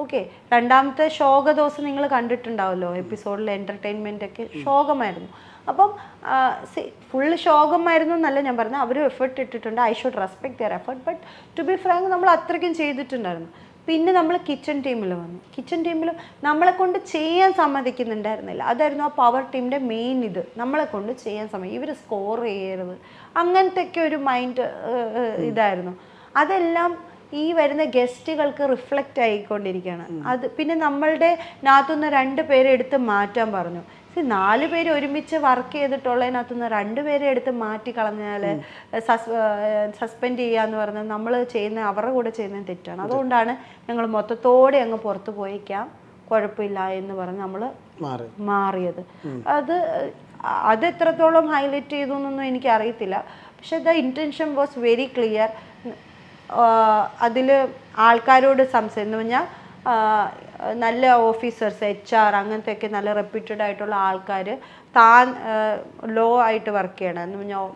ഓക്കെ, രണ്ടാമത്തെ ശോക ദിവസം നിങ്ങൾ കണ്ടിട്ടുണ്ടാവല്ലോ എപ്പിസോഡിൽ. എൻ്റർടൈൻമെൻ്റ് ഒക്കെ ശോകമായിരുന്നു. അപ്പം ഫുള്ള് ശോകമായിരുന്നു എന്നല്ല ഞാൻ പറഞ്ഞത്, അവരും എഫേർട്ട് ഇട്ടിട്ടുണ്ട്. I should respect their effort. But to be frank നമ്മൾ അത്രയ്ക്കും ചെയ്തിട്ടുണ്ടായിരുന്നു. പിന്നെ നമ്മൾ കിച്ചൺ ടീമിൽ വന്നു. കിച്ചൺ ടീമിൽ നമ്മളെ കൊണ്ട് ചെയ്യാൻ സമ്മതിക്കുന്നുണ്ടായിരുന്നില്ല. അതായിരുന്നു ആ പവർ ടീമിൻ്റെ മെയിൻ ഇത്. നമ്മളെ കൊണ്ട് ചെയ്യാൻ ഇവർ സ്കോർ ചെയ്യരുത്, അങ്ങനത്തെ ഒക്കെ ഒരു മൈൻഡ് ഇതായിരുന്നു. അതെല്ലാം ഈ വരുന്ന ഗസ്റ്റുകൾക്ക് റിഫ്ലക്റ്റ് ആയിക്കൊണ്ടിരിക്കുകയാണ്. അത് പിന്നെ നമ്മളുടെ നാത്തുനിന്ന് 2 പേരെ എടുത്ത് മാറ്റാൻ പറഞ്ഞു. 4 പേര് ഒരുമിച്ച് വർക്ക് ചെയ്തിട്ടുള്ളതിനകത്തുനിന്ന് 2 പേരെ എടുത്ത് മാറ്റി കളഞ്ഞാൽ സസ്പെൻഡ് ചെയ്യാന്ന് പറഞ്ഞാൽ നമ്മൾ അവരുടെ കൂടെ ചെയ്യുന്നത് തെറ്റാണ്. അതുകൊണ്ടാണ് ഞങ്ങൾ മൊത്തത്തോടെ അങ്ങ് പുറത്ത് പോയേക്കാം, കുഴപ്പമില്ല എന്ന് പറഞ്ഞ് നമ്മൾ മാറിയത്. അത് എത്രത്തോളം ഹൈലൈറ്റ് ചെയ്തു എന്നൊന്നും എനിക്കറിയത്തില്ല. പക്ഷെ the intention was very clear. അതിൽ ആൾക്കാരോട് എന്ന് പറഞ്ഞാൽ നല്ല ഓഫീസേഴ്സ്, HR അങ്ങനത്തെയൊക്കെ നല്ല റെപ്യൂട്ടഡ് ആയിട്ടുള്ള ആൾക്കാർ ലോ ആയിട്ട് വർക്ക് ചെയ്യണം എന്ന് പറഞ്ഞാൽ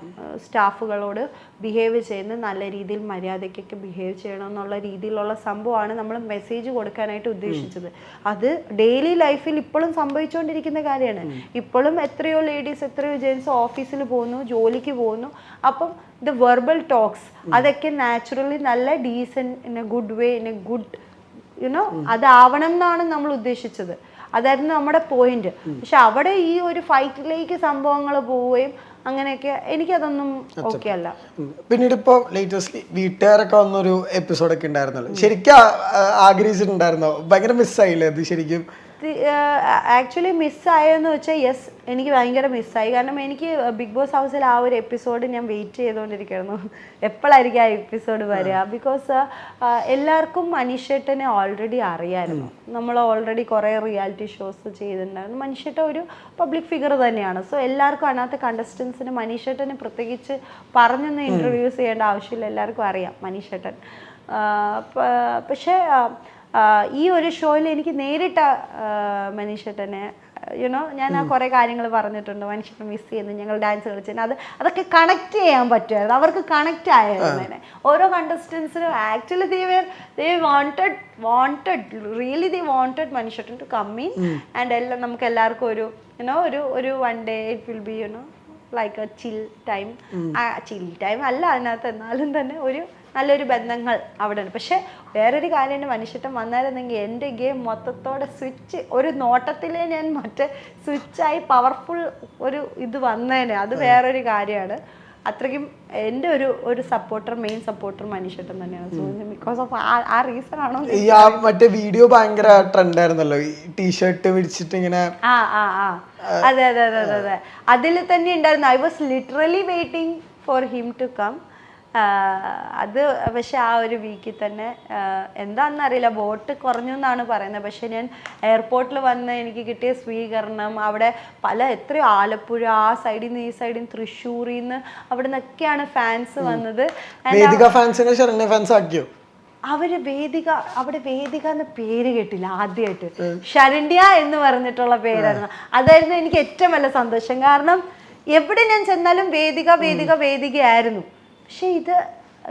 സ്റ്റാഫുകളോട് ബിഹേവ് ചെയ്യുന്ന നല്ല രീതിയിൽ മര്യാദയ്ക്കൊക്കെ ബിഹേവ് ചെയ്യണം എന്നുള്ള രീതിയിലുള്ള സംഭവമാണ് നമ്മൾ മെസ്സേജ് കൊടുക്കാനായിട്ട് ഉദ്ദേശിച്ചത്. അത് ഡെയിലി ലൈഫിൽ ഇപ്പോഴും സംഭവിച്ചുകൊണ്ടിരിക്കുന്ന കാര്യമാണ്. ഇപ്പോഴും എത്രയോ ലേഡീസ്, എത്രയോ ജെൻസ് ഓഫീസിൽ പോകുന്നു, ജോലിക്ക് പോകുന്നു. അപ്പം ദ വെർബൽ ടോക്സ് അതൊക്കെ നാച്ചുറലി നല്ല decent, in a good way, in a good അതാവണം എന്നാണ് നമ്മൾ ഉദ്ദേശിച്ചത്. അതായിരുന്നു നമ്മുടെ പോയിന്റ്. പക്ഷെ അവിടെ ഈ ഒരു ഫൈറ്റിലേക്ക് സംഭവങ്ങൾ പോവുകയും അങ്ങനെയൊക്കെ എനിക്കതൊന്നും ഓക്കെ അല്ല. പിന്നീട് ഇപ്പൊ ലേറ്റസ്റ്റ്ലി വീട്ടുകാരൊക്കെ വന്നൊരു എപ്പിസോഡൊക്കെ ഉണ്ടായിരുന്നല്ലോ, ശരിക്കും ആഗ്രഹിച്ചിട്ടുണ്ടായിരുന്നോ? ഭയങ്കര മിസ്സായില്ലേ അത് ശരിക്കും? ആക്ച്വലി മിസ്സായെന്ന് വെച്ചാൽ യെസ്, എനിക്ക് ഭയങ്കര മിസ്സായി. കാരണം എനിക്ക് ബിഗ് ബോസ് ഹൗസിൽ ആ ഒരു എപ്പിസോഡ് ഞാൻ വെയിറ്റ് ചെയ്തുകൊണ്ടിരിക്കുകയായിരുന്നു, എപ്പോഴായിരിക്കും ആ എപ്പിസോഡ് വരിക. ബിക്കോസ് എല്ലാവർക്കും മനീഷേട്ടനെ ഓൾറെഡി അറിയാമായിരുന്നു. നമ്മൾ ഓൾറെഡി കുറേ റിയാലിറ്റി ഷോസ് ചെയ്തിട്ടുണ്ടായിരുന്നു. മനീഷേട്ടൻ ഒരു പബ്ലിക് ഫിഗർ തന്നെയാണ്. സോ എല്ലാവർക്കും അതിനകത്ത് കണ്ടസ്റ്റൻസിന് മനീഷേട്ടനെ പ്രത്യേകിച്ച് പറഞ്ഞൊന്നും ഇൻ്റർവ്യൂസ് ചെയ്യേണ്ട ആവശ്യമില്ല, എല്ലാവർക്കും അറിയാം മനീഷേട്ടൻ. പക്ഷേ ഈ ഒരു ഷോയിൽ എനിക്ക് നേരിട്ട് മനീഷേട്ടനെ ഞാൻ ആ കുറേ കാര്യങ്ങൾ പറഞ്ഞിട്ടുണ്ട്. മനുഷ്യനെ മിസ് ചെയ്യുന്നു, ഞങ്ങൾ ഡാൻസ് കളിച്ചതിന് അതൊക്കെ കണക്ട് ചെയ്യാൻ പറ്റുമായിരുന്നു, അവർക്ക് കണക്ട് ആയിരുന്നു. ഓരോ കണ്ടസ്റ്റൻസിനും ആക്ച്വലി they wanted മനുഷ്യട്ടൻ ടു കം ഇൻ ആൻഡ് എല്ലാം നമുക്ക് എല്ലാവർക്കും ഒരു one day it will be like a chill time അല്ല അതിനകത്ത്, എന്നാലും തന്നെ നല്ലൊരു ബന്ധങ്ങൾ അവിടെ ഉണ്ട്. പക്ഷെ വേറൊരു കാര്യമുണ്ട്, മനുഷ്യട്ടൻ വന്നായിരുന്നെങ്കിൽ എൻ്റെ ഗെയിം മൊത്തത്തോടെ സ്വിച്ച്, ഒരു നോട്ടത്തിലേ ഞാൻ മറ്റേ സ്വിച്ചായി പവർഫുൾ ഒരു ഇത് വന്നേനെ. അത് വേറൊരു കാര്യമാണ്. അത്രയ്ക്കും എൻ്റെ ഒരു സപ്പോർട്ടർ, മെയിൻ സപ്പോർട്ടർ മനുഷ്യട്ടൻ തന്നെയാണ്. സോ ബിക്കോസ് ഓഫ് ആ റീസൺ ആണോ? മറ്റേ വീഡിയോ ഭയങ്കര ട്രെൻഡ് ആയിരുന്നല്ലോ, ടീഷർട്ട് പിടിച്ചിട്ട് ഇങ്ങനെ. അതെ അതെ അതെ അതെ അതെ, അതിൽ തന്നെ ഉണ്ടായിരുന്നു. I was literally waiting for him to come. അത് പക്ഷെ ആ ഒരു വീക്കിൽ തന്നെ എന്താണെന്നറിയില്ല, വോട്ട് കുറഞ്ഞു എന്നാണ് പറയുന്നത്. പക്ഷെ ഞാൻ എയർപോർട്ടിൽ വന്ന് എനിക്ക് കിട്ടിയ സ്വീകരണം, അവിടെ എത്രയോ ആലപ്പുഴ ആ സൈഡിൽ നിന്ന് ഈ സൈഡിൽ നിന്ന് തൃശ്ശൂരിൽ നിന്ന് അവിടെ നിന്നൊക്കെയാണ് ഫാൻസ് വന്നത്. അവര് അവിടെ വേദിക എന്ന പേര് കേട്ടില്ല ആദ്യമായിട്ട്, ശരണ്യ എന്ന് പറഞ്ഞിട്ടുള്ള പേരായിരുന്നു. അതായിരുന്നു എനിക്ക് ഏറ്റവും വലിയ സന്തോഷം. കാരണം എവിടെ ഞാൻ ചെന്നാലും വേദിക വേദിക വേദികയായിരുന്നു. പക്ഷെ ഇത്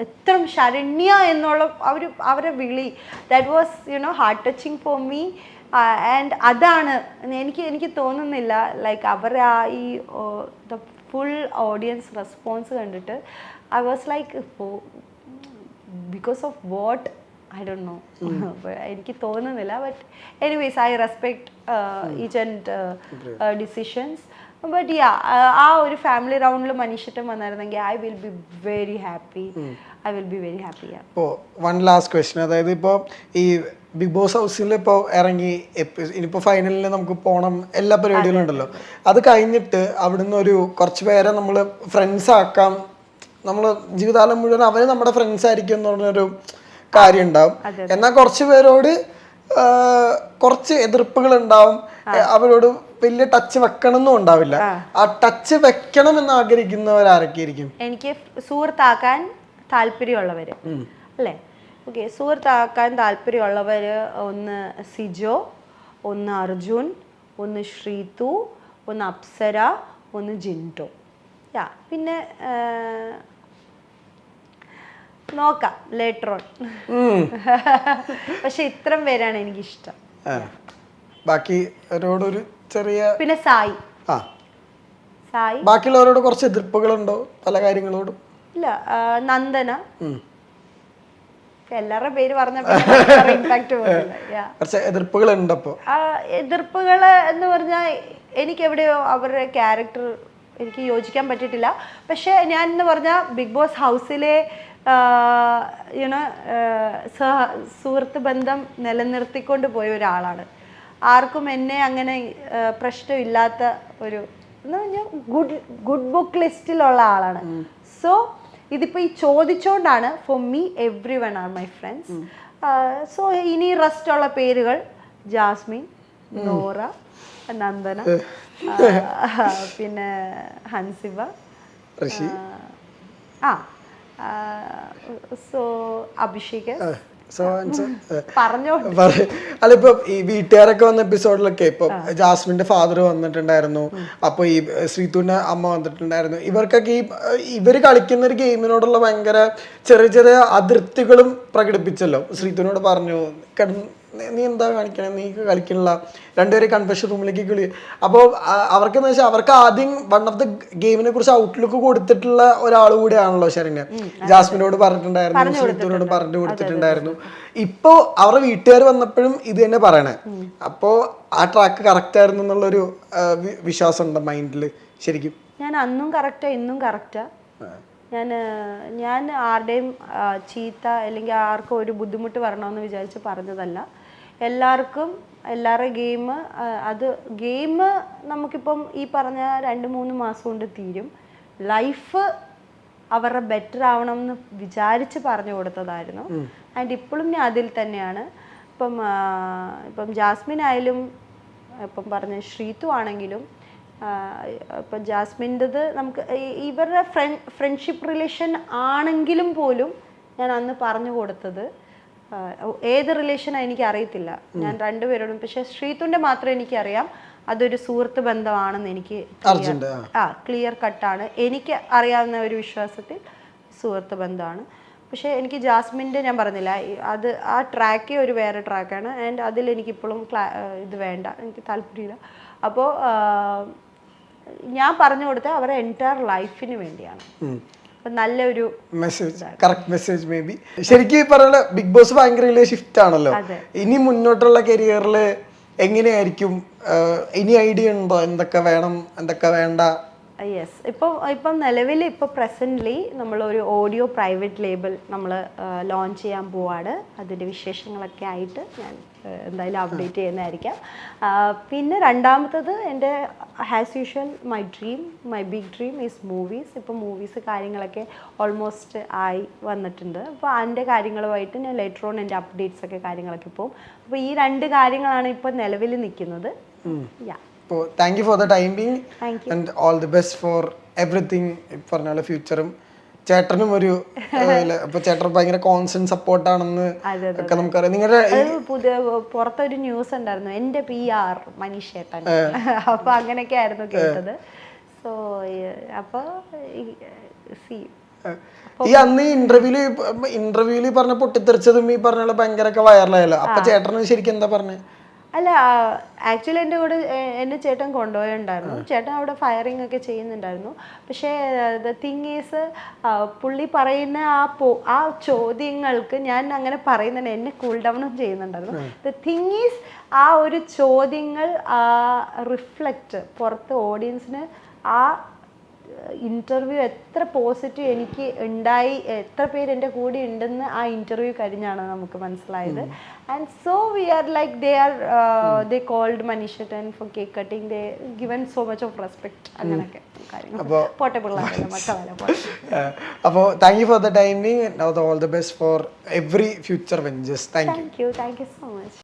ഇത്രയും ശരണ്യ എന്നുള്ള അവരെ വിളി, that was heart touching for me. And അതാണ് എനിക്ക് തോന്നുന്നില്ല ലൈക്ക് അവരെ ആ ഈ ദ ഫുൾ ഓഡിയൻസ് റെസ്പോൺസ് കണ്ടിട്ട് I was like because of what I don't know, എനിക്ക് തോന്നുന്നില്ല. But anyways I respect each and decisions. But ആ ഒരു ഫാമിലി റൗണ്ടിൽ മനുഷ്യട്ടം വന്നായിരുന്നെങ്കിൽ I will be very happy. ഇപ്പോൾ വൺ ലാസ്റ്റ് ക്വസ്റ്റ്യൻ, അതായത് ഇപ്പോൾ ഈ ബിഗ് ബോസ് ഹൗസിൽ ഇപ്പോൾ ഇറങ്ങി ഇനിയിപ്പോൾ ഫൈനലിൽ നമുക്ക് പോകണം, എല്ലാ പരിപാടികളും ഉണ്ടല്ലോ. അത് കഴിഞ്ഞിട്ട് അവിടുന്ന് കുറച്ച് പേരെ നമ്മൾ ഫ്രണ്ട്സ് ആക്കാം, നമ്മൾ ജീവിതകാലം മുഴുവൻ അവർ നമ്മുടെ ഫ്രണ്ട്സ് ആയിരിക്കും എന്ന് പറഞ്ഞൊരു കാര്യം ഉണ്ടാവും. എന്നാൽ കുറച്ച് പേരോട് കുറച്ച് എതിർപ്പുകൾ ഉണ്ടാവും, അവരോട് വലിയ ടച്ച് വെക്കണം എന്നും ഉണ്ടാവില്ല. ആ ടച്ച് വെക്കണം എന്ന് ആഗ്രഹിക്കുന്നവരാരൊക്കെയായിരിക്കും? എനിക്ക് സുഹൃത്താക്കാൻ താല്പര്യമുള്ളവര് അല്ലേ? ഓക്കെ, സുഹൃത്താക്കാൻ താല്പര്യമുള്ളവര് ഒന്ന് സിജോ, ഒന്ന് അർജുൻ, ഒന്ന് ശ്രീതു, ഒന്ന് അപ്സര, ഒന്ന് ജിൻറ്റോ. പിന്നെ നോക്കാം ലേറ്റർ ഓൺ. പക്ഷെ ഇത്രയും പേരാണ് എനിക്കിഷ്ടം. ബാക്കി ഒരു ചെറിയ പിന്നെ സായി. ബാക്കിയുള്ളവരോട് കുറച്ച് എതിർപ്പുകളുണ്ടോ പല കാര്യങ്ങളോടും? ഇല്ല, നന്ദന. എല്ലാവരുടെ പേര് പറഞ്ഞപ്പോ ഇമ്പാക്ട് എതിർപ്പുകളുണ്ട്. എതിർപ്പുകള് എന്ന് പറഞ്ഞാൽ എനിക്ക് എവിടെയോ അവരുടെ ക്യാരക്ടർ എനിക്ക് യോജിക്കാൻ പറ്റിയിട്ടില്ല. പക്ഷെ ഞാൻ എന്ന് പറഞ്ഞാൽ ബിഗ് ബോസ് ഹൗസിലെ സുഹൃത്ത് ബന്ധം നിലനിർത്തിക്കൊണ്ട് പോയ ഒരാളാണ്. ആർക്കും എന്നെ അങ്ങനെ പ്രശ്നമില്ലാത്ത എന്ന് പറഞ്ഞാൽ ഗുഡ് ബുക്ക് ലിസ്റ്റിലുള്ള ആളാണ്. സോ ഇതിപ്പോൾ ഈ ചോദിച്ചോണ്ടാണ് for me everyone are my friends. So ഇനി റെസ്റ്റ് ഉള്ള പേരുകൾ ജാസ്മിൻ, നോറ, നന്ദന, പിന്നെ ഹൻസിബ, സോ അഭിഷേക്. അല്ലിപ്പോ ഈ വീട്ടുകാരൊക്കെ വന്ന എപ്പിസോഡിലൊക്കെ ഇപ്പൊ ജാസ്മിന്റെ ഫാദർ വന്നിട്ടുണ്ടായിരുന്നു, അപ്പൊ ഈ ശ്രീതുവിന്റെ അമ്മ വന്നിട്ടുണ്ടായിരുന്നു. ഇവർക്കൊക്കെ ഇവര് കളിക്കുന്ന ഒരു ഗെയിമിനോടുള്ള ഭയങ്കര ചെറിയ ചെറിയ അതിർത്തികളും പ്രകടിപ്പിച്ചല്ലോ. ശ്രീതുവിനോട് പറഞ്ഞു നീ എന്താ കാണിക്കണേ, നീ കളിക്കണില്ല, രണ്ടുപേരെ കൺഫെഷൻ റൂമിലേക്ക് കളി. അപ്പോൾ അവർക്കെന്ന് വെച്ചാൽ അവർക്ക് ആദ്യം വൺ ഓഫ് ദ ഗെയിമിനെ കുറിച്ച് ഔട്ട്ലുക്ക് കൊടുത്തിട്ടുള്ള ഒരാൾ കൂടെയാണല്ലോ ശരണ്യ. ജാസ്മിനോട് പറഞ്ഞിട്ടുണ്ടായിരുന്നു, ശ്രീത്തുവിനോട് പറഞ്ഞു കൊടുത്തിട്ടുണ്ടായിരുന്നു. ഇപ്പോ അവരുടെ വീട്ടുകാർ വന്നപ്പോഴും ഇത് തന്നെ പറയണേ. അപ്പോ ആ ട്രാക്ക് കറക്റ്റ് ആയിരുന്നു എന്നുള്ളൊരു വിശ്വാസം ഉണ്ട് മൈൻഡിൽ ശരിക്കും. ഞാൻ അന്നും കറക്റ്റാ ഇന്നും കറക്റ്റാ. ഞാൻ ആരുടെയും ചീത്ത അല്ലെങ്കിൽ ആർക്കും ഒരു ബുദ്ധിമുട്ട് വരണമെന്ന് വിചാരിച്ച് പറഞ്ഞതല്ല. എല്ലാവരുടെ ഗെയിം നമുക്കിപ്പം ഈ പറഞ്ഞ 2-3 മാസം കൊണ്ട് തീരും. ലൈഫ് അവരുടെ ബെറ്റർ ആവണം എന്ന് വിചാരിച്ച് പറഞ്ഞു കൊടുത്തതായിരുന്നു. ആൻഡ് ഇപ്പോഴും ഞാൻ അതിൽ തന്നെയാണ്. ഇപ്പം ജാസ്മിൻ ആയാലും ഇപ്പം പറഞ്ഞ ശ്രീതു ആണെങ്കിലും ഇപ്പം ജാസ്മിൻ്റെത് നമുക്ക് ഇവരുടെ ഫ്രണ്ട്ഷിപ്പ് റിലേഷൻ ആണെങ്കിലും പോലും ഞാൻ അന്ന് പറഞ്ഞു കൊടുത്തത് ഏത് റിലേഷനാണ് എനിക്ക് അറിയത്തില്ല ഞാൻ രണ്ടുപേരോടും. പക്ഷെ ശ്രീതുൻ്റെ മാത്രം എനിക്കറിയാം അതൊരു സുഹൃത്ത് ബന്ധമാണെന്ന് എനിക്ക് ക്ലിയർ കട്ടാണ്. എനിക്ക് അറിയാവുന്ന ഒരു വിശ്വാസത്തിൽ സുഹൃത്ത് ബന്ധമാണ്. പക്ഷേ എനിക്ക് ജാസ്മിൻ്റെ ഞാൻ പറഞ്ഞില്ല, അത് ആ ട്രാക്കേ ഒരു വേറെ ട്രാക്കാണ്. ആൻഡ് അതിലെനിക്കിപ്പോഴും ഇത് വേണ്ട, എനിക്ക് താല്പര്യമില്ല. അപ്പോൾ ഞാൻ പറഞ്ഞു കൊടുത്ത അവരുടെ എൻറ്റയർ ലൈഫിന് വേണ്ടിയാണ്. അപ്പം നല്ലൊരു message, correct message may be. ശരിക്കും പറയുന്ന ബിഗ് ബോസ് ഭയങ്കര ഷിഫ്റ്റ് ആണല്ലോ. ഇനി മുന്നോട്ടുള്ള കരിയറിൽ എങ്ങനെയായിരിക്കും, ഇനി ഐഡിയ ഉണ്ടോ എന്തൊക്കെ വേണം എന്തൊക്കെ വേണ്ട? യെസ്, ഇപ്പം നിലവിൽ ഇപ്പോൾ പ്രസൻ്റ്ലി നമ്മളൊരു ഓഡിയോ പ്രൈവറ്റ് ലേബിൾ നമ്മൾ ലോഞ്ച് ചെയ്യാൻ പോവാണ്. അതിൻ്റെ വിശേഷങ്ങളൊക്കെ ആയിട്ട് ഞാൻ എന്തായാലും അപ്ഡേറ്റ് ചെയ്യുന്നതായിരിക്കാം. പിന്നെ രണ്ടാമത്തത് എൻ്റെ as usual my big dream is movies. ഇപ്പോൾ മൂവീസ് കാര്യങ്ങളൊക്കെ ഓൾമോസ്റ്റ് ആയി വന്നിട്ടുണ്ട്. അപ്പോൾ അതിൻ്റെ കാര്യങ്ങളുമായിട്ട് ഞാൻ ലേറ്റർ ഓൺ എൻ്റെ അപ്ഡേറ്റ്സ് ഒക്കെ കാര്യങ്ങളൊക്കെ പോകും. അപ്പോൾ ഈ 2 കാര്യങ്ങളാണ് ഇപ്പോൾ നിലവിൽ നിൽക്കുന്നത്. Yeah, thank you for the time being and all the best for everything. പറഞ്ഞ ഫ്യൂച്ചറും ചേട്ടനും ഒരു അപ്പൊ ചേട്ടൻ ഭയങ്കര കോൺസ്റ്റന്റ് സപ്പോർട്ടാണെന്ന് ഒക്കെ നമുക്കറിയാം. നിങ്ങളുടെ പുതിയ പുറത്തൊരു ന്യൂസ് ഉണ്ടായിരുന്നു, എന്റെ PR മനീഷ് ചേട്ടൻ. അപ്പൊ അങ്ങനെയൊക്കെ ആയിരുന്നു കേട്ടത്. സോ അപ്പൊ ഈ അന്ന് ഇന്റർവ്യൂല് പറഞ്ഞ പൊട്ടിത്തെറിച്ചതും ഈ പറഞ്ഞ ഭയങ്കര വൈറലായല്ലോ. അപ്പൊ ചേട്ടന് ശരിക്കും എന്താ പറഞ്ഞേ? അല്ല, ആക്ച്വലി എൻ്റെ കൂടെ എൻ്റെ ചേട്ടൻ കൊണ്ടുപോയിട്ടുണ്ടായിരുന്നു. ചേട്ടൻ അവിടെ ഫയറിംഗ് ഒക്കെ ചെയ്യുന്നുണ്ടായിരുന്നു. പക്ഷേ ദ തിങ് ഈസ് പുള്ളി പറയുന്ന ആ ചോദ്യങ്ങൾക്ക് ഞാൻ അങ്ങനെ പറയുന്നുണ്ട്, എന്നെ കൂൾ ഡൗണും ചെയ്യുന്നുണ്ടായിരുന്നു. ദ തിങ് ഈസ് ആ ഒരു ചോദ്യങ്ങൾ റിഫ്ലക്റ്റ് പുറത്ത് ഓഡിയൻസിന് ആ ഇൻ്റർവ്യൂ എത്ര പോസിറ്റീവ് എനിക്ക് ഉണ്ടായി, എത്ര പേര് എൻ്റെ കൂടെ ഉണ്ടെന്ന് ആ ഇൻ്റർവ്യൂ കഴിഞ്ഞാണ് നമുക്ക് മനസ്സിലായത്. And so we are like they called Manish Chetan for cake cutting. They given so much of respect. അങ്ങനെയൊക്കെ കാര്യങ്ങൾ പോട്ടെ പിള്ളേരല്ല മക്കളല്ല പോട്ടെ. അപ്പോൾ thank you for the timing. All the best for every future ventures. Thank you so much.